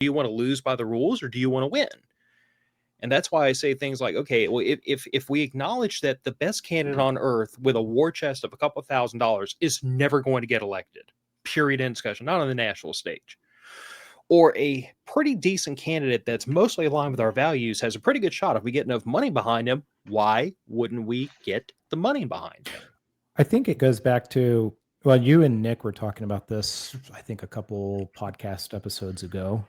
you want to lose by the rules or do you want to win? And that's why I say things like, okay, well, if we acknowledge that the best candidate on earth with a war chest of a couple $1,000s is never going to get elected, period, in discussion, not on the national stage, or a pretty decent candidate that's mostly aligned with our values has a pretty good shot if we get enough money behind him, why wouldn't we get the money behind him? I think it goes back to, well, you and Nick were talking about this, I think a couple podcast episodes ago,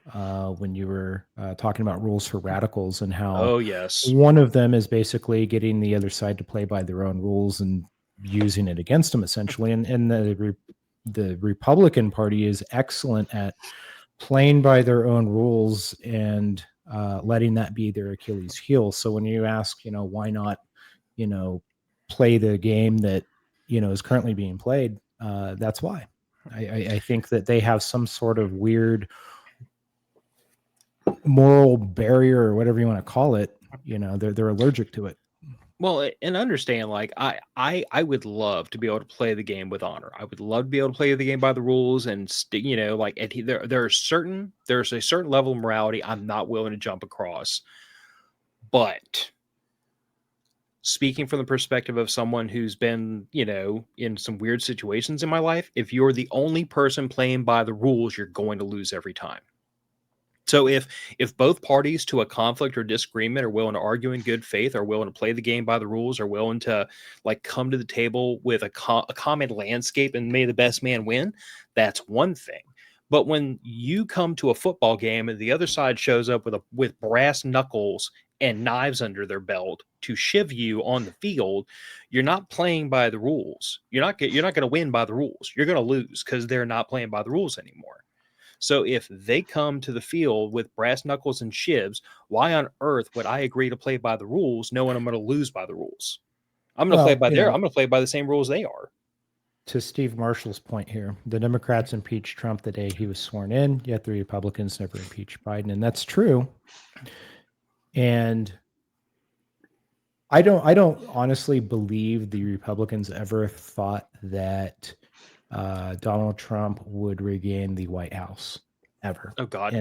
when you were talking about rules for radicals and how Oh, yes. one of them is basically getting the other side to play by their own rules and using it against them, essentially. And the Republican Party is excellent at playing by their own rules and letting that be their Achilles heel. So when you ask, why not, play the game that is currently being played, that's why. I think that they have some sort of weird moral barrier or whatever you want to call it. They're allergic to it. Well, and understand, like I would love to be able to play the game with honor. I would love to be able to play the game by the rules, and like there's a certain level of morality I'm not willing to jump across. But speaking from the perspective of someone who's been, in some weird situations in my life, if you're the only person playing by the rules, you're going to lose every time. So if both parties to a conflict or disagreement are willing to argue in good faith, are willing to play the game by the rules, are willing to like come to the table with a common landscape and may the best man win, that's one thing. But when you come to a football game and the other side shows up with brass knuckles and knives under their belt to shiv you on the field, you're not playing by the rules. You're not going to win by the rules. You're going to lose because they're not playing by the rules anymore. So if they come to the field with brass knuckles and shivs, why on earth would I agree to play by the rules knowing I'm going to lose by the rules? I'm going to play Well, by I'm going to play by the same rules they are. To Steve Marshall's point here, the Democrats impeached Trump the day he was sworn in, yet the Republicans never impeached Biden. And that's true. And I don't honestly believe the Republicans ever thought that Donald Trump would regain the White House ever. Oh God.